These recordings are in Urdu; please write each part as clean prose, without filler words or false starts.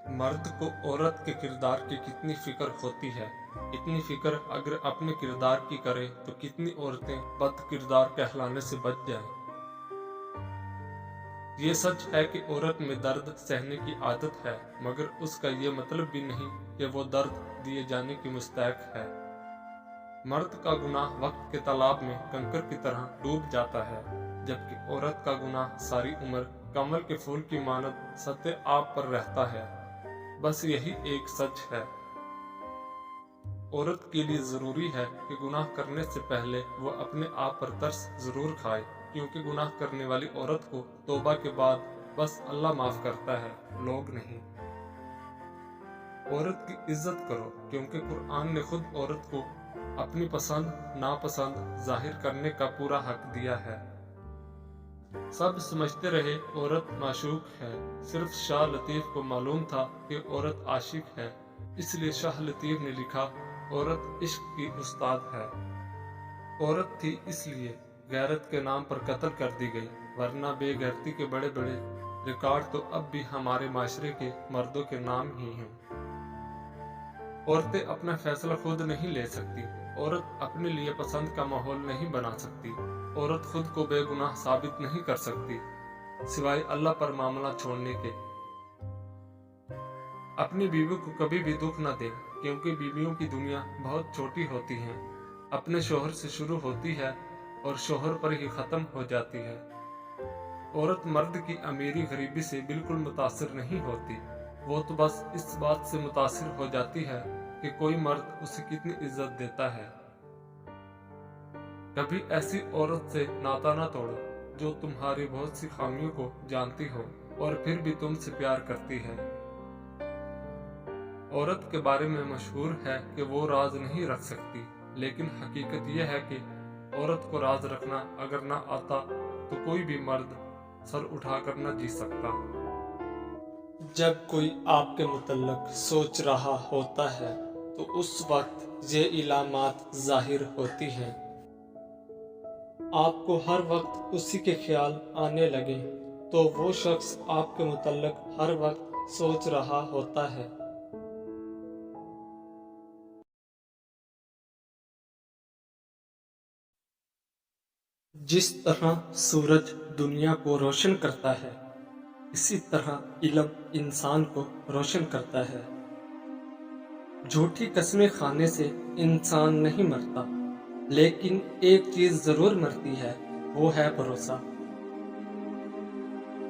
مرد کو عورت کے کردار کی کتنی فکر ہوتی ہے، اتنی فکر اگر اپنے کردار کی کرے تو کتنی عورتیں بد کردار کہلانے سے بچ جائیں۔ یہ سچ ہے کہ عورت میں درد سہنے کی عادت ہے، مگر اس کا یہ مطلب بھی نہیں کہ وہ درد دیے جانے کی مستحق ہے۔ مرد کا گناہ وقت کے تالاب میں کنکر کی طرح ڈوب جاتا ہے، جبکہ عورت کا گناہ ساری عمر کمل کے پھول کی مانند سطح آب پر رہتا ہے۔ بس یہی ایک سچ ہے۔ عورت کے لیے ضروری ہے کہ گناہ کرنے سے پہلے وہ اپنے آپ پر ترس ضرور کھائے، کیونکہ گناہ کرنے والی عورت کو توبہ کے بعد بس اللہ معاف کرتا ہے، لوگ نہیں۔ عورت کی عزت کرو، کیونکہ قرآن نے خود عورت کو اپنی پسند ناپسند ظاہر کرنے کا پورا حق دیا ہے۔ سب سمجھتے رہے عورت معشوق ہے، صرف شاہ لطیف کو معلوم تھا کہ عورت عاشق ہے، اس لیے شاہ لطیف نے لکھا عورت عشق کی استاد ہے۔ عورت تھی اس لیے غیرت کے نام پر قتل کر دی گئی، ورنہ بے غیرتی کے بڑے بڑے ریکارڈ تو اب بھی ہمارے معاشرے کے مردوں کے نام ہی ہیں۔ عورتیں اپنا فیصلہ خود نہیں لے سکتی، عورت اپنے لیے پسند کا ماحول نہیں بنا سکتی، عورت خود کو بے گناہ ثابت نہیں کر سکتی، سوائے اللہ پر معاملہ چھوڑنے کے۔ اپنی بیوی کو کبھی بھی دکھ نہ دیں، کیونکہ بیویوں کی دنیا بہت چھوٹی ہوتی ہے، اپنے شوہر سے شروع ہوتی ہے اور شوہر پر ہی ختم ہو جاتی ہے۔ عورت مرد کی امیری غریبی سے بالکل متاثر نہیں ہوتی، وہ تو بس اس بات سے متاثر ہو جاتی ہے کہ کوئی مرد اسے کتنی عزت دیتا ہے۔ کبھی ایسی عورت سے ناتا نہ توڑو جو تمہاری بہت سی خامیوں کو جانتی ہو اور پھر بھی تم سے پیار کرتی ہے۔ عورت کے بارے میں مشہور ہے کہ وہ راز نہیں رکھ سکتی، لیکن حقیقت یہ ہے کہ عورت کو راز رکھنا اگر نہ آتا تو کوئی بھی مرد سر اٹھا کر نہ جی سکتا۔ جب کوئی آپ کے متعلق سوچ رہا ہوتا ہے تو اس وقت یہ علامات ظاہر ہوتی ہیں۔ آپ کو ہر وقت اسی کے خیال آنے لگے تو وہ شخص آپ کے متعلق ہر وقت سوچ رہا ہوتا ہے۔ جس طرح سورج دنیا کو روشن کرتا ہے، اسی طرح علم انسان کو روشن کرتا ہے۔ جھوٹی قسمیں کھانے سے انسان نہیں مرتا، لیکن ایک چیز ضرور مرتی ہے، وہ ہے بھروسہ۔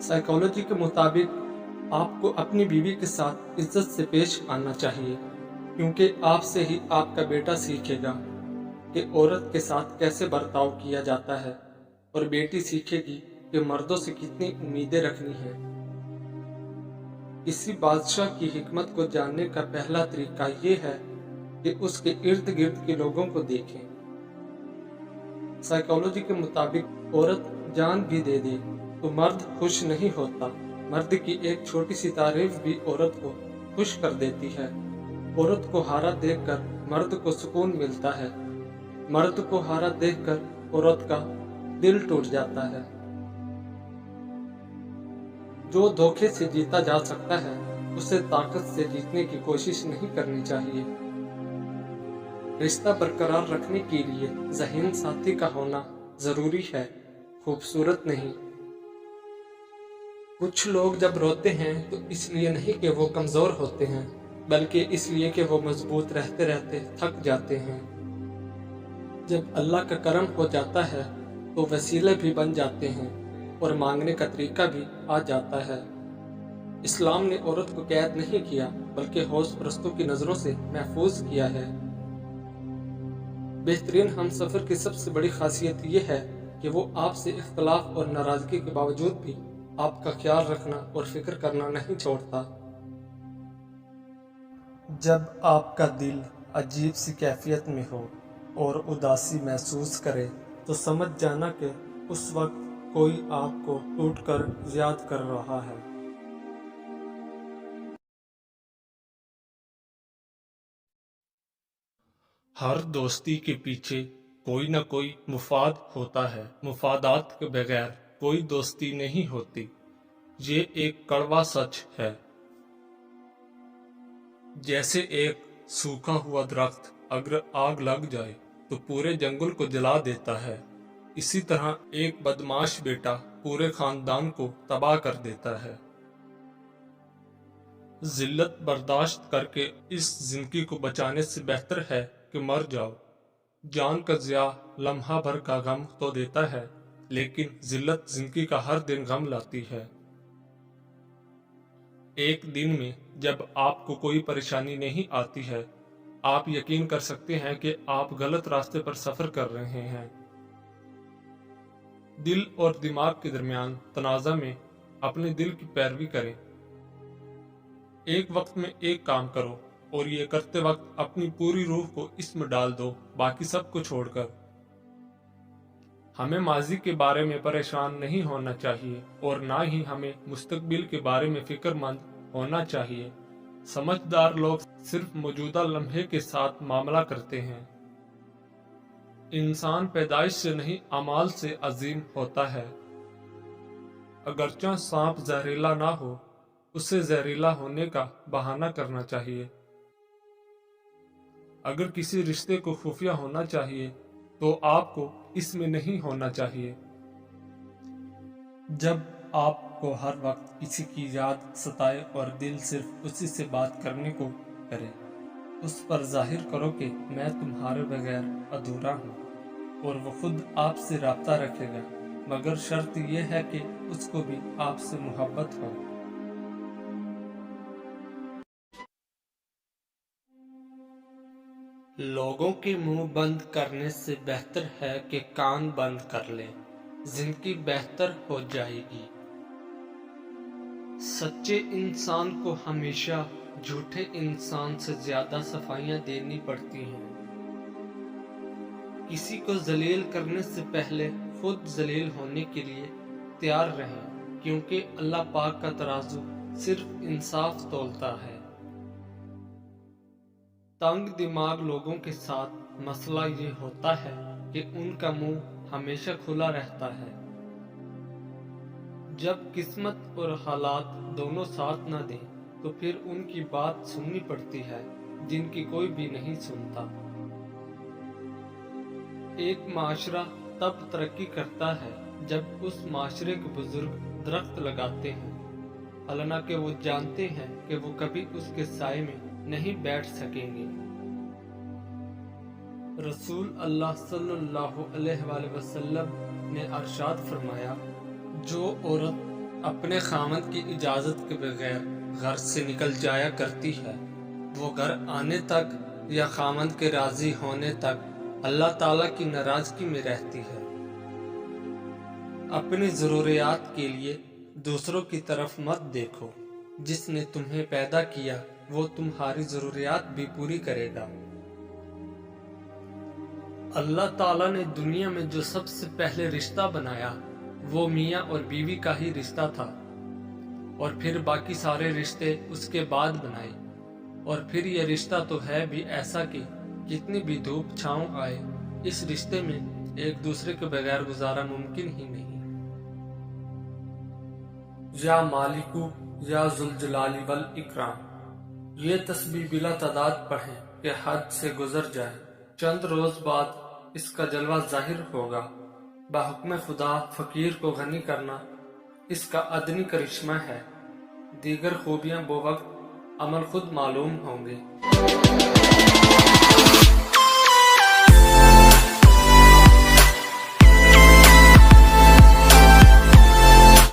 سائیکالوجی کے مطابق آپ کو اپنی بیوی کے ساتھ عزت سے پیش آنا چاہیے، کیونکہ آپ سے ہی آپ کا بیٹا سیکھے گا کہ عورت کے ساتھ کیسے برتاؤ کیا جاتا ہے، اور بیٹی سیکھے گی کہ مردوں سے کتنی امیدیں رکھنی ہیں۔ کسی بادشاہ کی حکمت کو جاننے کا پہلا طریقہ یہ ہے کہ اس کے ارد گرد کے لوگوں کو دیکھیں۔ سائیکالوجی کے مطابق عورت جان بھی دے دے تو مرد خوش نہیں ہوتا، مرد کی ایک چھوٹی سی تعریف بھی عورت کو خوش کر دیتی ہے۔ عورت کو ہارا دیکھ کر مرد کو سکون ملتا ہے، مرد کو ہارا دیکھ کر عورت کا دل ٹوٹ جاتا ہے۔ جو دھوکے سے جیتا جا سکتا ہے اسے طاقت سے جیتنے کی کوشش نہیں کرنی چاہیے۔ رشتہ برقرار رکھنے کے لیے ذہین ساتھی کا ہونا ضروری ہے، خوبصورت نہیں۔ کچھ لوگ جب روتے ہیں تو اس لیے نہیں کہ وہ کمزور ہوتے ہیں، بلکہ اس لیے کہ وہ مضبوط رہتے رہتے تھک جاتے ہیں۔ جب اللہ کا کرم ہو جاتا ہے تو وسیلے بھی بن جاتے ہیں اور مانگنے کا طریقہ بھی آ جاتا ہے۔ اسلام نے عورت کو قید نہیں کیا، بلکہ حوض پرستوں کی نظروں سے محفوظ کیا ہے۔ بہترین ہم سفر کی سب سے بڑی خاصیت یہ ہے کہ وہ آپ سے اختلاف اور ناراضگی کے باوجود بھی آپ کا خیال رکھنا اور فکر کرنا نہیں چھوڑتا۔ جب آپ کا دل عجیب سی کیفیت میں ہو اور اداسی محسوس کرے تو سمجھ جانا کہ اس وقت کوئی آپ کو ٹوٹ کر یاد کر رہا ہے۔ ہر دوستی کے پیچھے کوئی نہ کوئی مفاد ہوتا ہے، مفادات کے بغیر کوئی دوستی نہیں ہوتی، یہ ایک کڑوا سچ ہے۔ جیسے ایک سوکھا ہوا درخت اگر آگ لگ جائے تو پورے جنگل کو جلا دیتا ہے، اسی طرح ایک بدمعاش بیٹا پورے خاندان کو تباہ کر دیتا ہے۔ ذلت برداشت کر کے اس زندگی کو بچانے سے بہتر ہے کہ مر جاؤ۔ جان کا ضیاع لمحہ بھر کا غم تو دیتا ہے، لیکن ذلت زندگی کا ہر دن غم لاتی ہے۔ ایک دن میں جب آپ کو کوئی پریشانی نہیں آتی ہے، آپ یقین کر سکتے ہیں کہ آپ غلط راستے پر سفر کر رہے ہیں۔ دل اور دماغ کے درمیان تنازع میں اپنے دل کی پیروی کریں۔ ایک وقت میں ایک کام کرو اور یہ کرتے وقت اپنی پوری روح کو اس میں ڈال دو، باقی سب کو چھوڑ کر۔ ہمیں ماضی کے بارے میں پریشان نہیں ہونا چاہیے اور نہ ہی ہمیں مستقبل کے بارے میں فکر مند ہونا چاہیے۔ سمجھدار لوگ صرف موجودہ لمحے کے ساتھ معاملہ کرتے ہیں۔ انسان پیدائش سے نہیں اعمال سے عظیم ہوتا ہے۔ اگرچہ سانپ زہریلا نہ ہو، اسے زہریلا ہونے کا بہانہ کرنا چاہیے۔ اگر کسی رشتے کو خفیہ ہونا چاہیے تو آپ کو اس میں نہیں ہونا چاہیے۔ جب آپ کو ہر وقت کسی کی یاد ستائے اور دل صرف اسی سے بات کرنے کو کرے، اس پر ظاہر کرو کہ میں تمہارے بغیر ادھورا ہوں، اور وہ خود آپ سے رابطہ رکھے گا، مگر شرط یہ ہے کہ اس کو بھی آپ سے محبت ہو۔ لوگوں کے منہ بند کرنے سے بہتر ہے کہ کان بند کر لیں، زندگی بہتر ہو جائے گی۔ سچے انسان کو ہمیشہ جھوٹے انسان سے زیادہ صفائیاں دینی پڑتی ہیں۔ کسی کو ذلیل کرنے سے پہلے خود ذلیل ہونے کے لیے تیار رہیں، کیونکہ اللہ پاک کا ترازو صرف انصاف تولتا ہے۔ تنگ دماغ لوگوں کے ساتھ مسئلہ یہ ہوتا ہے کہ ان کا منہ ہمیشہ کھلا رہتا ہے۔ جب قسمت اور حالات دونوں ساتھ نہ دیں تو پھر ان کی بات سننی پڑتی ہے جن کی کوئی بھی نہیں سنتا۔ ایک معاشرہ تب ترقی کرتا ہے جب اس معاشرے کے بزرگ درخت لگاتے ہیں، حالانکہ وہ جانتے ہیں کہ وہ کبھی اس کے سائے میں نہیں بیٹھ سکیں گے۔ رسول اللہ صلی اللہ علیہ وآلہ وسلم نے ارشاد فرمایا، جو عورت اپنے خاوند کی اجازت کے بغیر گھر سے نکل جایا کرتی ہے، وہ گھر آنے تک یا خاوند کے راضی ہونے تک اللہ تعالیٰ کی ناراضگی میں رہتی ہے۔ اپنی ضروریات کے لیے دوسروں کی طرف مت دیکھو، جس نے تمہیں پیدا کیا وہ تمہاری ضروریات بھی پوری کرے گا۔ اللہ تعالیٰ نے دنیا میں جو سب سے پہلے رشتہ بنایا وہ میاں اور بیوی کا ہی رشتہ تھا، اور پھر باقی سارے رشتے اس کے بعد بنائے، اور پھر یہ رشتہ تو ہے بھی ایسا کہ کتنی بھی دھوپ چھاؤں آئے، اس رشتے میں ایک دوسرے کے بغیر گزارا ممکن ہی نہیں۔ یا مالکو یا ذوالجلال والاکرام، یہ تسبیح بلا تعداد پڑھیں کہ حد سے گزر جائے، چند روز بعد اس کا جلوہ ظاہر ہوگا۔ بحکم خدا فقیر کو غنی کرنا اس کا ادنی کرشمہ ہے، دیگر خوبیاں وہ وقت عمل خود معلوم ہوں گے۔